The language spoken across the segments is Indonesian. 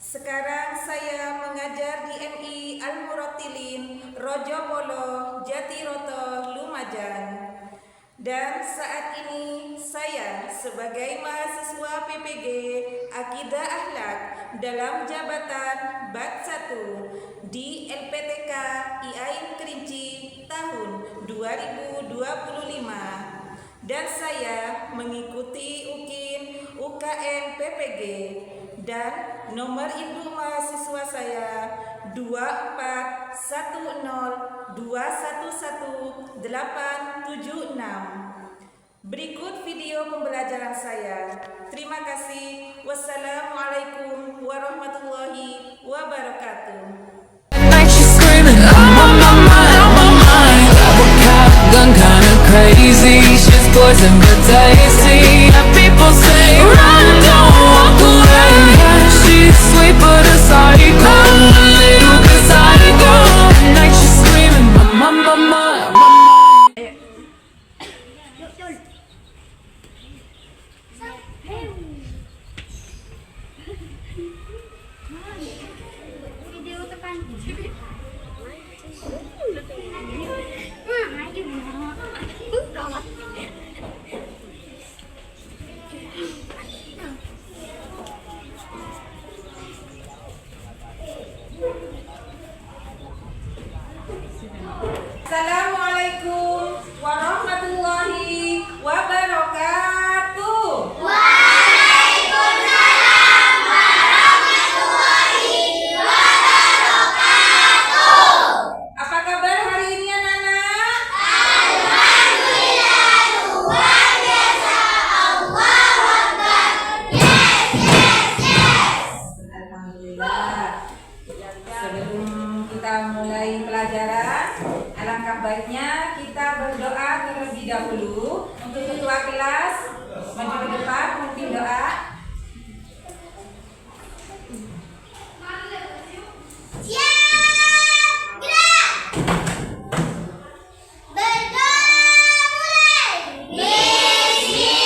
Sekarang saya mengajar di MI Al-Murattilin, Rojopolo, Jatiroto, Lumajang. Dan saat ini saya sebagai mahasiswa PPG Akidah Akhlak dalam jabatan BAT 1 di LPTK IAIN Kerinci tahun 2025. Dan saya mengikuti UKIN UKM PPG dan nomor induk mahasiswa saya 24102117876. Berikut video pembelajaran saya. Terima kasih. Wassalamualaikum warahmatullahi wabarakatuh. Crazy, she's poison but tasty. People say run, don't walk away. She's sweet but a psycho, a little bit psycho. At night she's screaming, mama, mama, mama. Video tekan. Assalamualaikum warahmatullahi wabarakatuh. Waalaikumsalam warahmatullahi wabarakatuh. Apa kabar hari ini anak-anak? Alhamdulillah luar biasa. Allahu Akbar. Yes, yes, yes. Alhamdulillah. Sebelum kita mulai pelajaran, alangkah baiknya kita berdoa terlebih dahulu. Untuk ketua kelas maju ke depan memimpin doa. Siap, gerak. Berdoa mulai. Bismillahirrahmanirrahim.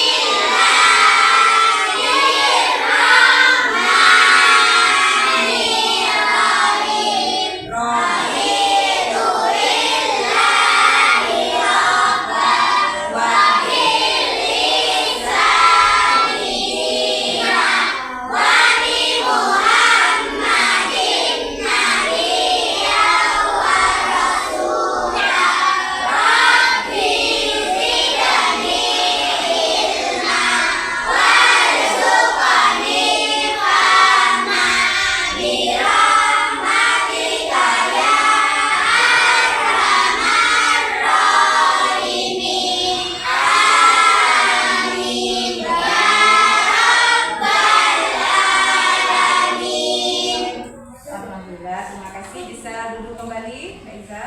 Alhamdulillah, terima kasih. Bisa duduk kembali, Mbak Iza.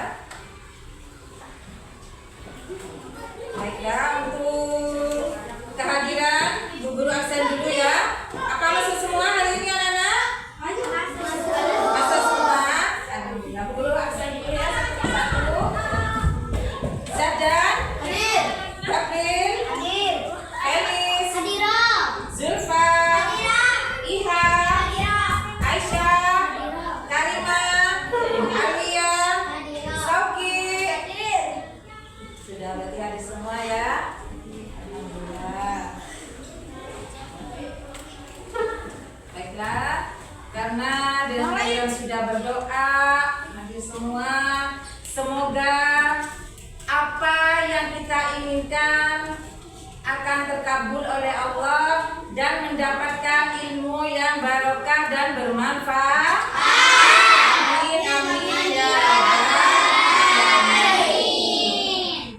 Baiklah, untuk kehadiran Bu Guru absen dulu ya. Apa masuk semua hari ini anak-anak? Masuk semua. Alhamdulillah, Bu Guru absen dulu ya. Satu-satu. Zadan, April, Elis, Zulfa, Iha, Aisyah, Karimah, Alia, Sauki. Sudah berarti ada semua ya. Alhamdulillah. Baiklah, karena dengan kalian sudah berdoa, nanti semua semoga apa yang kita inginkan akan terkabul oleh Allah dan mendapatkan ilmu yang barokah dan bermanfaat. Amin, amin ya Rabbal alamin.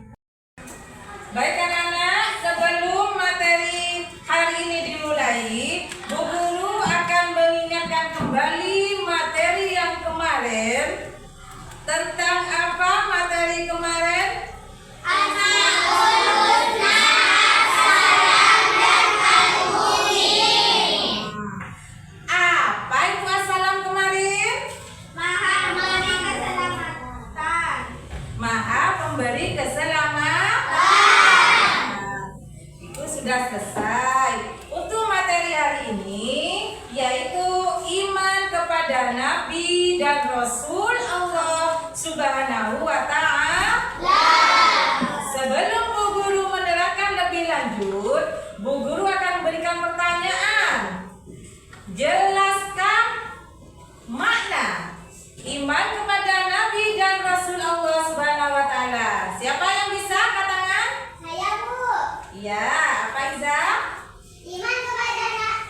Baik anak-anak, sebelum materi hari ini dimulai, Bu Guru akan mengingatkan kembali materi yang kemarin. Tentang apa materi kemarin? Apa itu assalam kemarin? Maha pemberi keselamatan. Itu sudah selesai. Untuk materi hari ini yaitu iman kepada Nabi dan Rasul Allah Subhanahu wa Ta'ala. Sebelum Bu Guru menerangkan lebih lanjut, Bu Guru akan berikan pertanyaan. Jelaskan makna iman kepada Nabi dan Rasul Allah Subhanahu wa Ta'ala. Siapa yang bisa angkat tangan? Saya, Bu. Iya, apa Iza? Iman kepada Rasul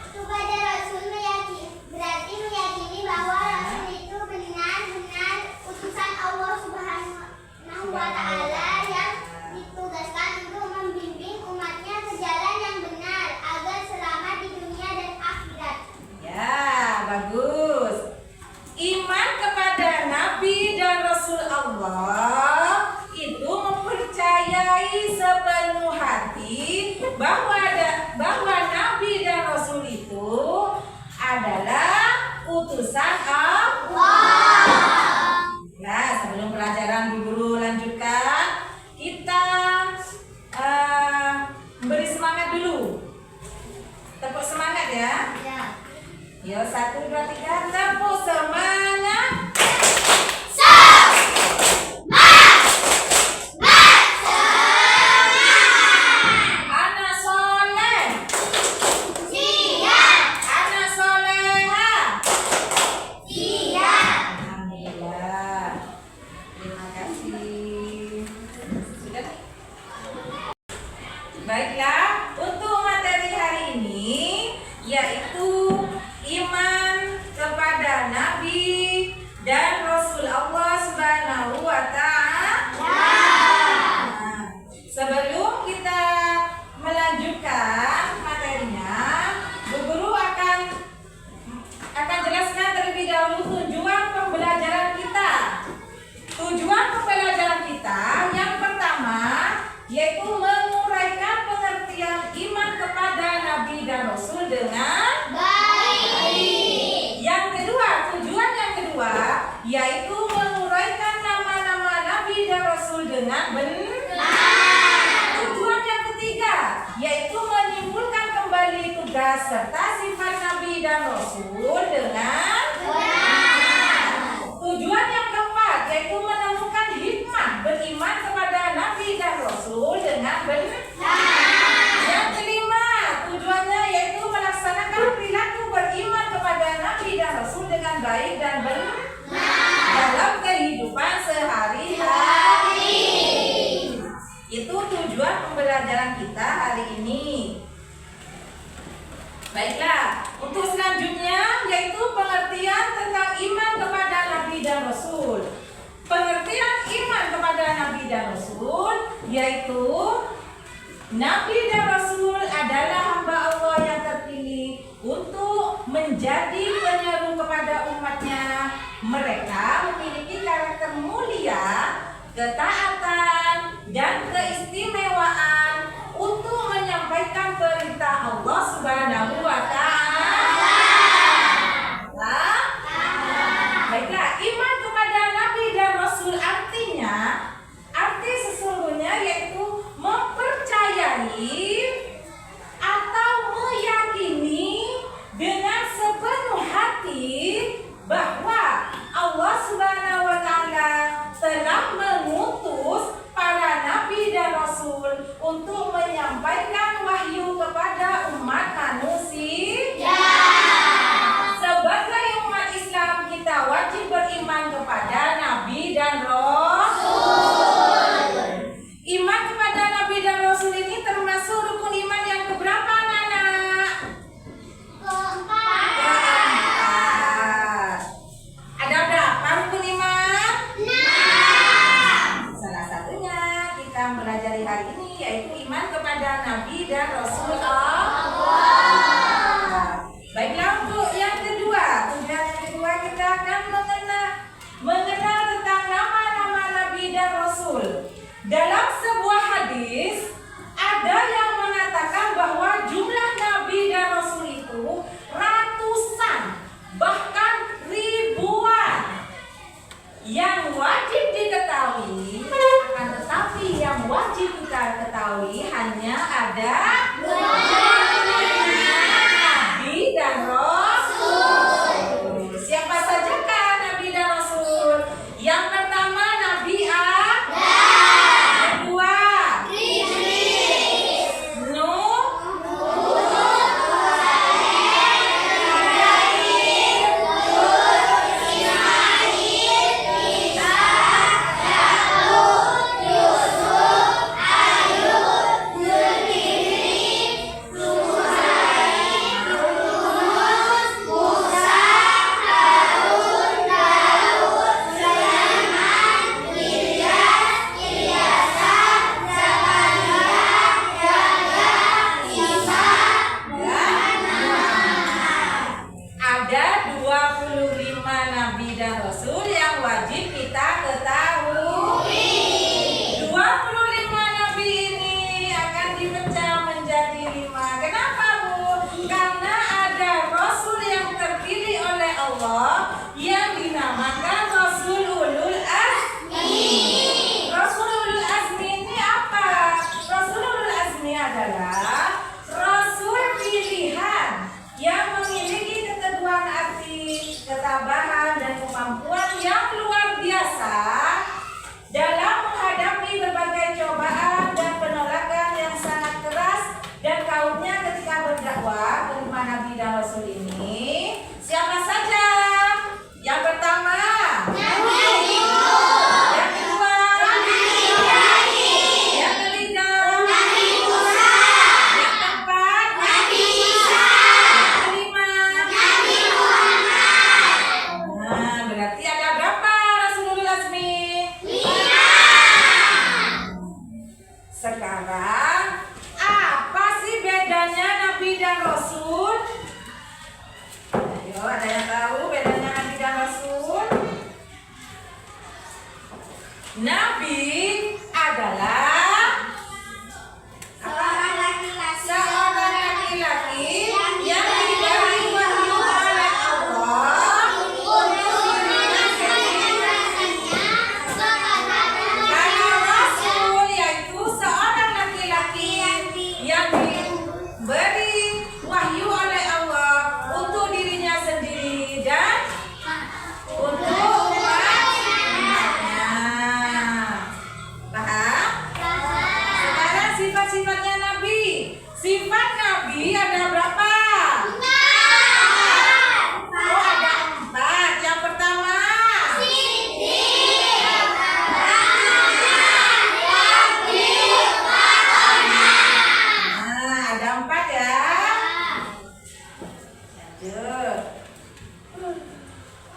berarti meyakini bahwa Rasul itu benar-benar utusan Allah Subhanahu wa Ta'ala yang ditugaskan untuk membimbing umatnya ke jalan yang benar agar selamat di dunia dan akhirat. Ya, bagus. Iman kepada Nabi dan Rasul Allah itu mempercayai sepenuh hati bahwa Nabi dan Rasul itu adalah utusan Allah. Nah, sebelum pelajaran Bu Guru lanjutkan, kita beri semangat dulu. Tepuk semangat ya. Ya. Yo, 1, 2, 3, tepuk semangat. Anak soleh, Siap. anak soleha. Siap. Alhamdulillah. Terima kasih. Sudah. Baiklah, untuk materi hari ini yaitu iman kepada Nabi dan Rasul Allah Subhanahu wa Ta'ala. Nah, sebelum kita melanjutkan materinya, Bu Guru akan jelaskan terlebih dahulu tujuan pembelajaran kita. Tujuan pembelajaran kita yang pertama yaitu menguraikan pengertian iman kepada Nabi dan Rasul dengan Baik. yang kedua, tujuan yang kedua yaitu menguraikan nama-nama Nabi dan Rasul dengan benar. Tujuan yang ketiga yaitu menyimpulkan kembali tugas serta sifat Nabi dan Rasul dengan Benar. tujuan yang keempat yaitu menemukan hikmah beriman kepada Nabi dan Rasul dengan benar. Yang kelima, tujuannya yaitu melaksanakan perilaku beriman kepada Nabi dan Rasul dengan baik dan benar dalam kehidupan sehari-hari. Itu tujuan pembelajaran kita hari ini. Baiklah, untuk selanjutnya yaitu pengertian tentang iman kepada Nabi dan Rasul. Pengertian iman kepada Nabi dan Rasul yaitu Nabi dan Rasul adalah hamba Allah yang terpilih untuk menjadi penyeru kepada umatnya. Mereka memiliki karakter mulia, ketaatan, dan keistimewaan untuk menyampaikan perintah Allah Subhanahu wa Ta'ala. Baiklah, iman kepada Nabi dan Rasul arti sesungguhnya yaitu mempercayai atau meyakini dengan sepenuh hati bahwa Allah Subhanahu wa Ta'ala telah mengutus para nabi dan rasul untuk menyampaikan wahyu kepada umat manusia. Sebagai umat Islam, kita wajib beriman kepada nabi dan rasul. Iman kepada nabi dan rasul ini termasuk rukun iman yang keberapa, anak-anak? Keempat. Ada berapa rukun iman? 6. Salah satunya kita mempelajari hari ini yaitu iman kepada nabi dan rasul Allah. Baiklah, untuk yang kedua, tujuan yang kedua kita akan mengenal tentang nama-nama nabi dan rasul. Dalam sebuah hadis ada yang mengatakan bahwa jumlah nabi dan rasul itu ratusan, bahkan ribuan. Yang wajib diketahui, akan tetapi yang wajib kita ketahui hanya ada nabi dan rasul. Siapa akan dipecah menjadi 5. Kenapa, Bu? Karena ada Rasul yang terpilih oleh Allah yang dinamakan Rasul Ulul Azmi. Rasul Ulul Azmi ini apa? Rasul Ulul Azmi adalah Rasul pilihan yang memiliki keteguhan hati, ketabahan, dan kemampuan yang luar biasa dalam menghadapi berbagai cobaan dan penolakan yang sangat keras dan kaumnya ketika berdakwah ke Nabi dan Rasul ini. Siapa saja? Yang pertama, Nabi Nuh. Yang kedua, Nabi Ibrahim. Yang ketiga, Nabi Musa. Yang keempat, Nabi Isa. Yang kelima, Nabi Muhammad. Nah, berarti ada berapa Rasulul Azmi? 5. Sekarang, apa sih bedanya Nabi dan Rasul? Ayo, ada yang tahu bedanya Nabi dan Rasul? Nabi adalah Seorang laki-laki seorang laki-laki yang diberi wahyu oleh Allah. Kalau Rasul yaitu seorang laki-laki yang diberi wahyu oleh Allah untuk dirinya sendiri dan untuk umatnya. Paham? Sekarang sifat-sifatnya Nabi. Sifat Nabi ada berapa? Oh, ada 4. Yang pertama, nah, ada 4 ya. Lanjut.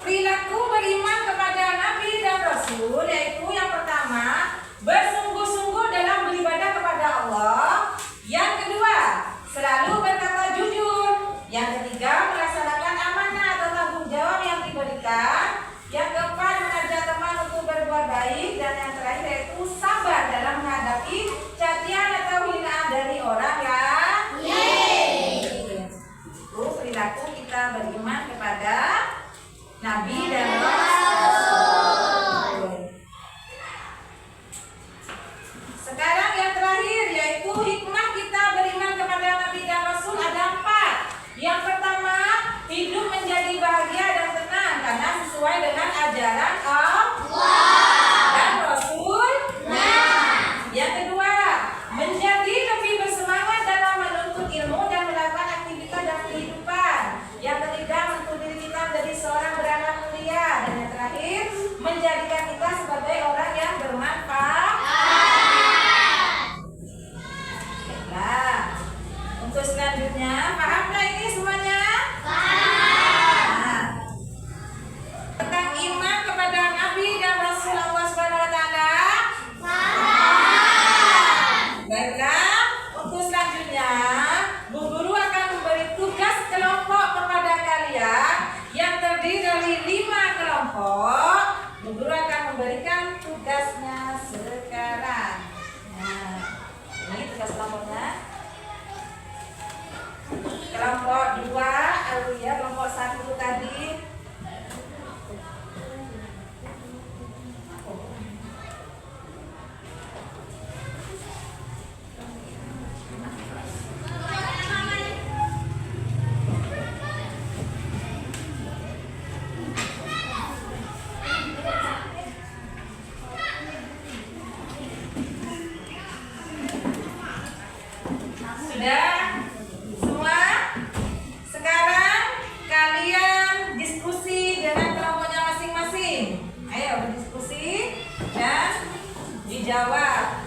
Perilaku beriman kepada Nabi dan Rasul yaitu yang pertama, bersungguh-sungguh dalam beribadah kepada Allah. Yang kedua, selalu berkata jujur. Yang ketiga, melaksanakan amanah atau tanggung jawab yang diberikan. Yang keempat, mengajak teman untuk berbuat baik. Dan yang terakhir yaitu sabar dalam menghadapi cacian atau hinaan dari orang lain. Itu perilaku kita beriman kepada Nabi dan Rasul. Sekarang yang terakhir yaitu hikmah kita beriman kepada Nabi dan Rasul ada 4. Yang pertama, hidup menjadi bahagia dan tenang karena sesuai dengan ajaran Allah dan Rasul. Yang kedua, menjadi lebih bersemangat dalam menuntut ilmu dan melakukan aktivitas dalam kehidupan. Yang ketiga, untuk diri kita menjadi seorang beranak mulia. Dan yang terakhir, menjadikan kita sebagai orang yang bermanfaat. Nah, untuk selanjutnya, paham nggak ini semuanya? Nah, tentang iman kepada Nabi dan Rasul Allah Subhanahu Wa Taala. Baiklah, untuk selanjutnya, Bu Guru akan memberi tugas kelompok kepada kalian yang terdiri dari 5 kelompok. Bu Guru akan memberikan tugasnya sekarang. Nah, ini tugas kelompoknya. Kelompok 2, Alwiyah, kelompok 1 tadi. Sudah? Semua? Sekarang kalian diskusi dengan kelompoknya masing-masing. Ayo berdiskusi dan dijawab.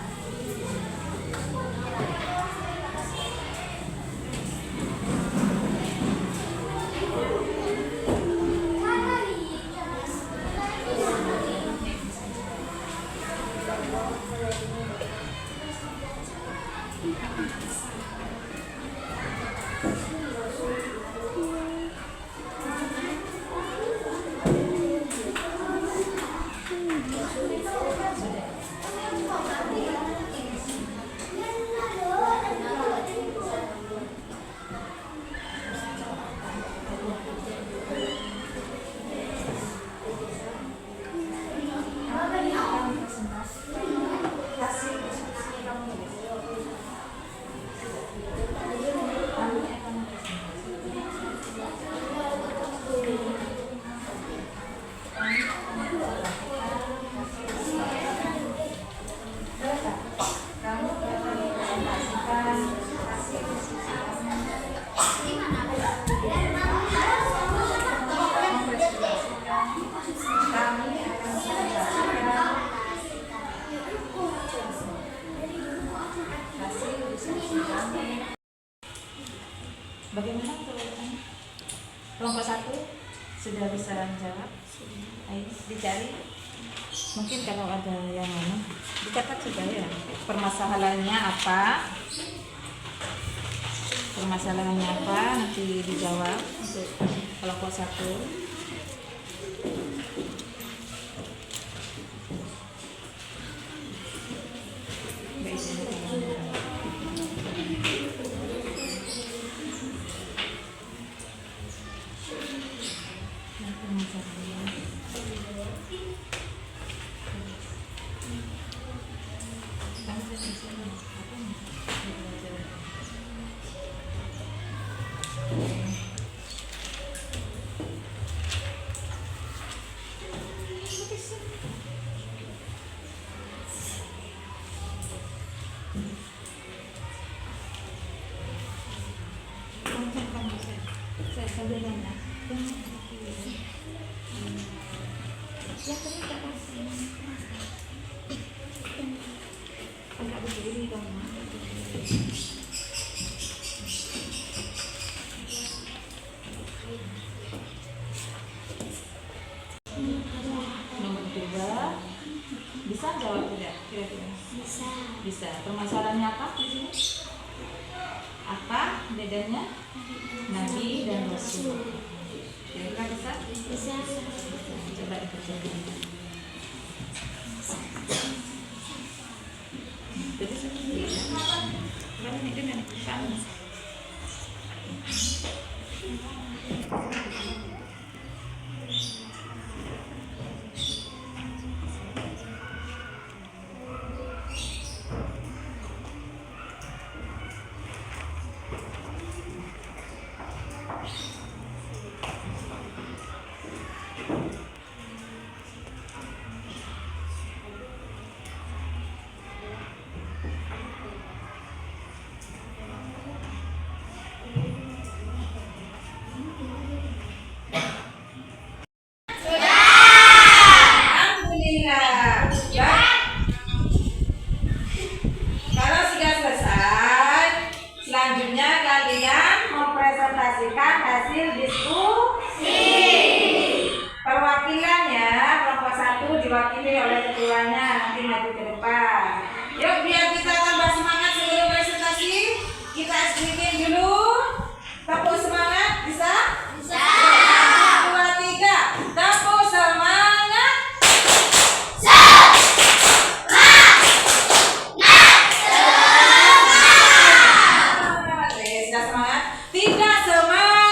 Bagaimana tuh? Kelompok 1 sudah bisa menjawab? Ayo dicari. Mungkin kalau ada yang mana dicatat sudah ya. Permasalahannya apa? Permasalahannya apa? Nanti dijawab untuk kelompok 1. Nomor 2 bisa jawab tidak kira-kira? Bisa. Permasalahannya apa di sini? Apa bedanya Nabi dan Rasul? Kira-kira bisa? Bisa. Coba dikerjakan. Jadi seperti ini. Coba ini dengan kamu. Hasil diskusi. Perwakilannya kelompok 1 diwakili oleh ketuanya, nanti maju ke depan. Yuk biar kita tambah semangat sebelum presentasi, kita escribin dulu. Tepuk semangat, bisa? Bisa. 1, 2, 3. Tepuk semangat. Sudah semangat? Tidak semangat.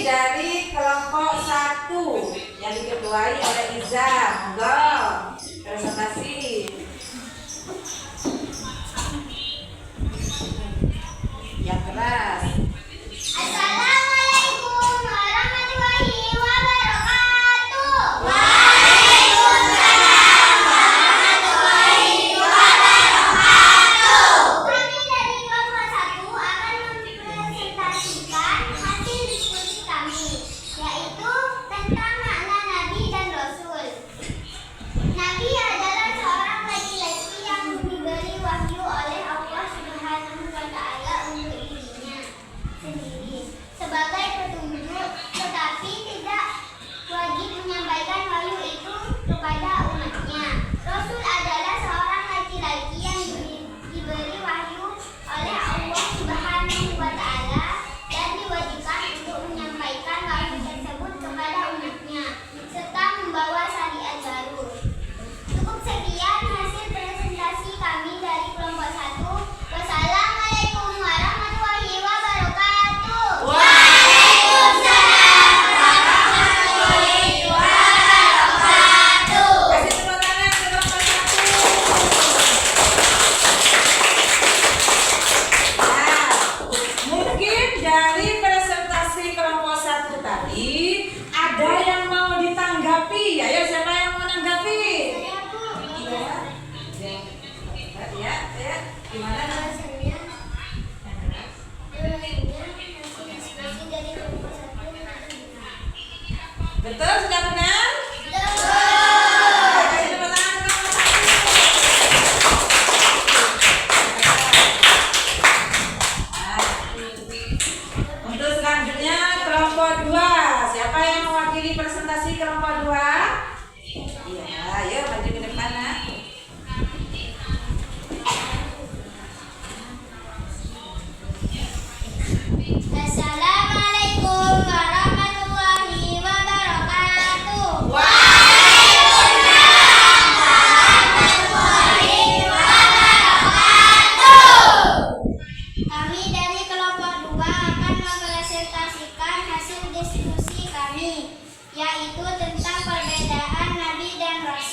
Dari kelompok 1 yang diketuai oleh Iza. Monggo presentasi. Yang keras. Assalamualaikum warahmatullahi wabarakatuh. Kami dari kelompok 1 akan mempresentasikan hasil diskusi kami, yaitu tentang makna Nabi dan Rasul.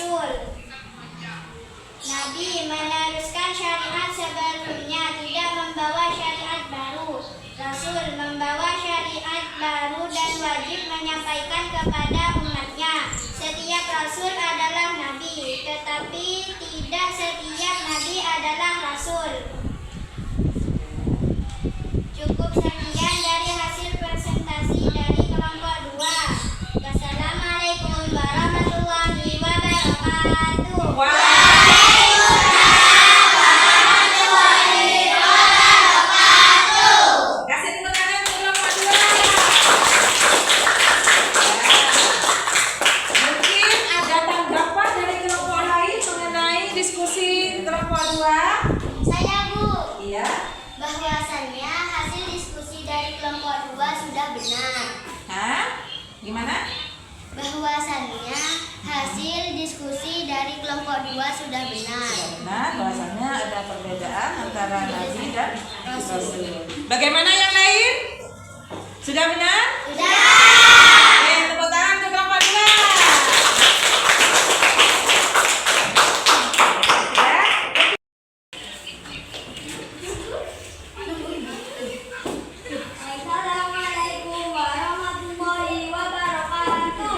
Rasul. Nabi meneruskan syariat sebelumnya, tidak membawa syariat baru. Rasul membawa syariat baru dan wajib menyampaikan kepada umatnya. Setiap Rasul adalah Nabi, tetapi tidak setiap Nabi adalah Rasul. Cukup sekian dari hasil presentasi dari kelompok 2. Wassalamualaikum warahmatullahi wabarakatuh. Kasih tepuk tangan untuk kelompok 2. Mungkin ada tanggapan dari kelompok lain mengenai diskusi kelompok 2. Saya Bu, Iya. bahwasannya hasil diskusi dari kelompok 2 sudah benar. Hah? Gimana? Bahwasannya hasil diskusi dari kelompok 2 sudah benar. Benar, bahwasannya ada perbedaan antara Nabi dan Rasul. Bagaimana yang lain? Sudah benar? Sudah. Oke, tepuk tangan untuk kelompok 2. Ya. Assalamualaikum warahmatullahi wabarakatuh.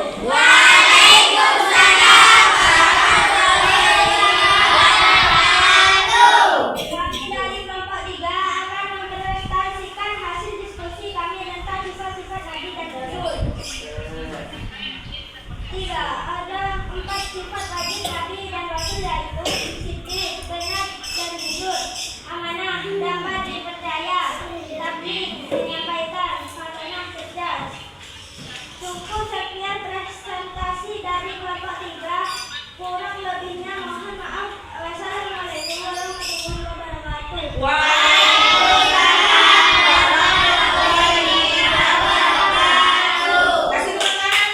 Kami dari kelompok 3 akan mempresentasikan hasil diskusi kami tentang sifat-sifat Nabi dan Rasul. 3. Ada 4 sifat wajib Nabi dan Rasul, yaitu siddiq, benar dan jujur, amanah, dapat dipercaya, tabligh, menyampaikan, hasanah, cerdas. Cukup sekian presentasi dari kelompok 3. Kurang lebihnya mohon maaf. Wassalamualaikum warahmatullahi wabarakatuh. Kasih tepuk tangan.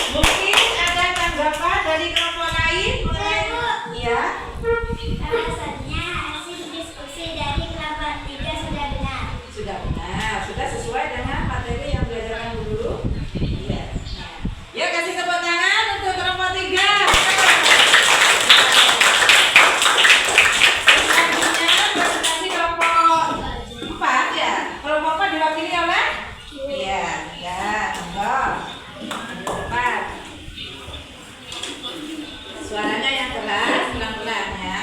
Mungkin ada tanggapan dari kelompok lain mengenai iya. Alasannya hasil diskusi dari kelompok 3 sudah benar. Sudah benar, sudah sesuai dengan materi yang belajarkan dulu. Iya. Ya, kasih tepuk tangan untuk kelompok 3. Selanjutnya presentasi kelompok 4 ya. Kelompok 4 diwakili oleh? Iya, ya, monggo. Maju depan. Suaranya yang keras, pelan-pelan ya.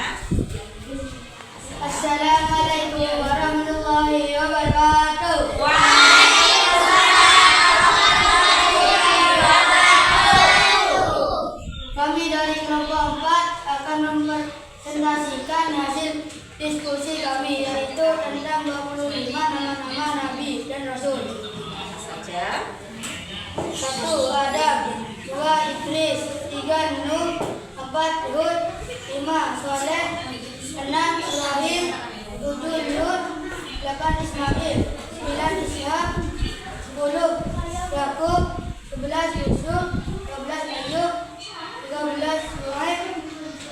Assalamualaikum warahmatullahi wabarakatuh. Kami dari kelompok 4 akan mempresentasikan hasil diskusi kami, yaitu tentang 25 nama-nama Nabi dan Rasul. Saja. 1. Adam, 2. Idris, 3. Nuh, 4. Hud, 5. Saleh, 6. Ibrahim, 7. Lut, 8. Ismail, 9. Ishak, 10. Yakub, 11. Yusuf, 12. Ayub, 13. Shuaib,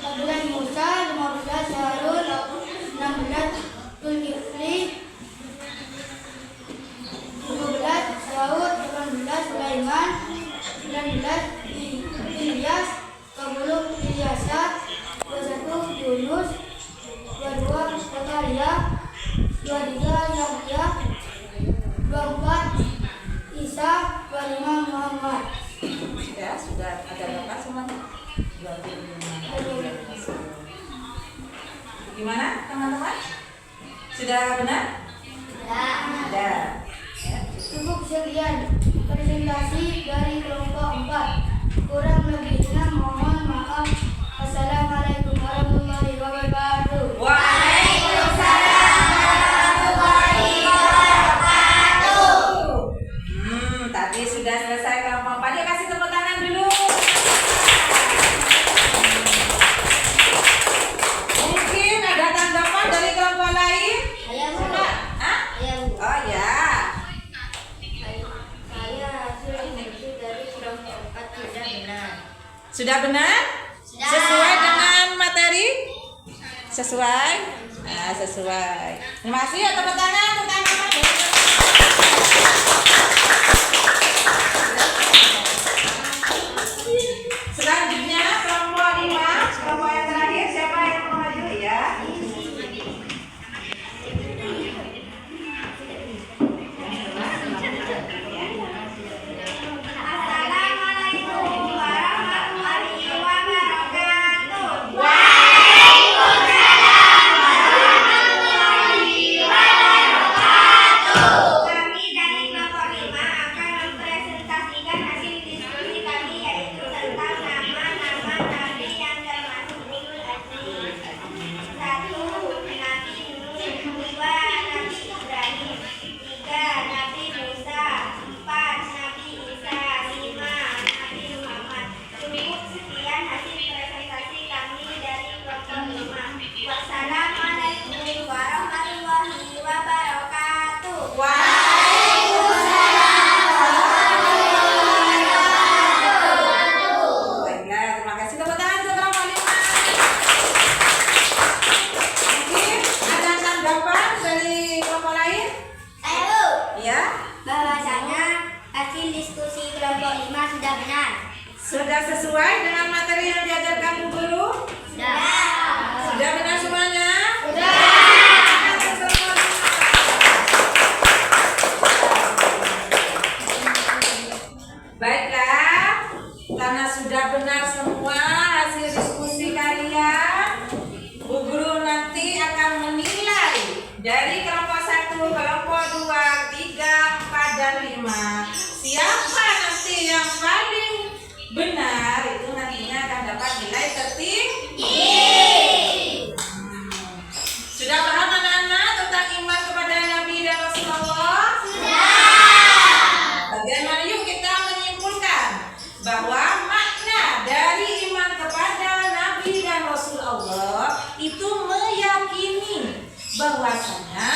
14. Musa, 15. Harun, 16. Zulkifli, 17. Daud, 18. Sulaiman, 19. Ilyas, 20. Ilyasa, 21. Yunus, 22. Zakaria, 23. Yahya, 24. Isa, 25. Muhammad. Ya, sudah ada berapa semuanya? 25. Gimana teman-teman? Sudah benar? Sudah. Ya. Cukup sekian presentasi dari kelompok 4. Kurang lebihnya mohon maaf. Assalamualaikum warahmatullahi wabarakatuh. Waalaikumsalam warahmatullahi wabarakatuh. Tadi sudah selesai kelompok 4. Yuk kasih tepuk tangan dulu. Mungkin ada tanggapan dari kelompok lain? Saya Bu. Sudah? Hah? Saya Bu. Oh ya. Saya hasil diskusi dari kelompok 4 tidak benar. Sudah benar? Sudah. Sesuai dengan materi? Sesuai? Nah, sesuai. Terima kasih ya, tepuk tangan untuk teman-teman. Selanjutnya kelompok 5, kelompok yang terakhir siapa yang mau maju ya? Assalamualaikum warahmatullahi wabarakatuh. Kami dari kelompok 5 akan mempresentasikan hasil diskusi kami, yaitu tentang nama-nama nabi yang termasuk ulul azmi. 1. Nabi Nuh. 2. Nabi Ibrahim. 3. Nabi Musa. 4. Nabi Isa. 5. Nabi Muhammad. Cukup sekian hasil presentasi kami dari kelompok 5. Wassalamualaikum warahmatullahi wabarakatuh. Baiklah, terima kasih. Tepuk tangan untuk kelompok 5. Mungkin ada tanggapan dari kelompok lain? Ayo, Ya, bahwasanya hasil diskusi kelompok 5 sudah benar. sudah sesuai dengan materi yang diajarkan Bu Guru? Sudah benar semuanya? Baiklah, karena sudah benar semua hasil diskusi kalian, Bu Guru nanti akan menilai dari kelompok 1, kelompok 2, 3, 4, dan 5. Siapa nanti yang paling benar itu nantinya akan dapat nilai tertinggi. Sudah paham anak-anak tentang iman kepada Nabi dan Rasulullah? Bagaimana yuk kita menyimpulkan bahwa makna dari iman kepada Nabi dan Rasulullah itu meyakini bahwasanya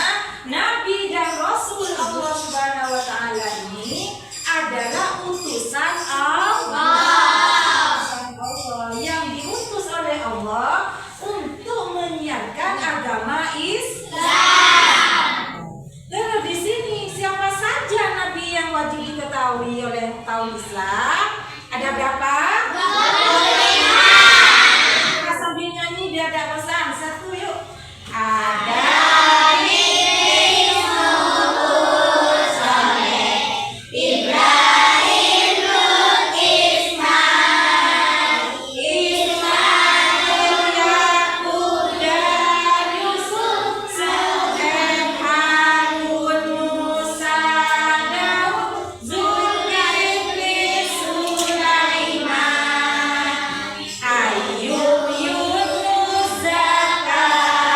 Nabi dan Rasul Allah Subhanahu wa taala ini adalah utusan Allah. Yang diutus oleh Allah untuk menyiarkan agama Islam. Lalu di sini siapa saja nabi yang wajib diketahui oleh kaum Islam? Ada berapa? Kita sambil nyanyi biar ada pesan. 1 yuk. Ada Ayub, Yunus, Zakaria,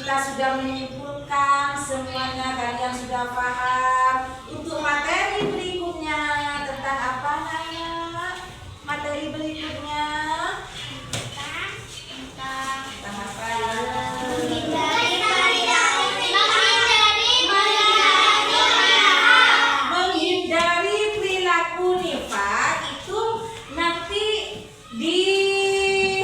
kita sudah menyimpulkan semuanya, kalian sudah paham. Untuk materi berikutnya tentang apa Nana? Materi berikutnya tentang apa? Menghindari perilaku nifak itu nanti di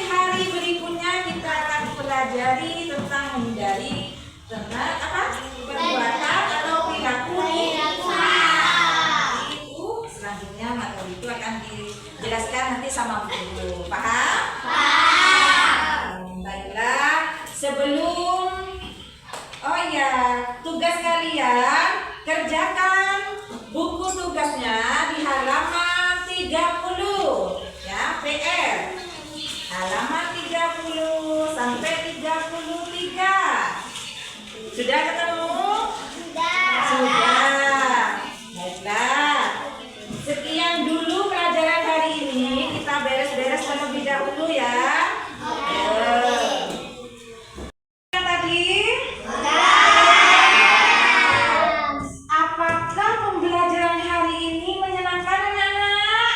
hari berikutnya kita akan pelajari tentang menghindari tentang apa? Perbuatan atau perilaku nifak. Itu selanjutnya materi itu akan dijelaskan nanti sama guru. Paham? Baiklah, sebelum tugas kalian kerjakan buku tugasnya di halaman 30 ya, PR halaman 30 sampai 33. Sudah ketemu? Sudah. Baiklah. Sekian dulu pelajaran hari ini. Kita beres-beres terlebih dahulu ya. Tadi apakah pembelajaran hari ini menyenangkan anak-anak?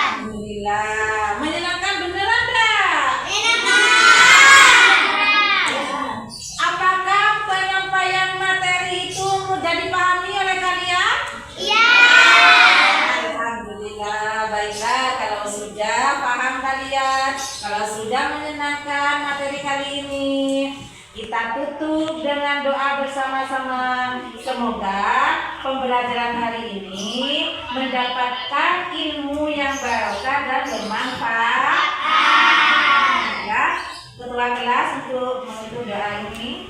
Alhamdulillah. Menyenangkan beneran enggak? Apakah penyampaian materi itu mudah dipahami oleh kalian? Alhamdulillah. Baiklah, kalau sudah paham kalian, kalau sudah menyenangkan materi kali ini, kita tutup dengan doa bersama-sama. Semoga pembelajaran hari ini mendapatkan ilmu yang barokah dan bermanfaat. Ya, ketua kelas untuk menutup doa ini.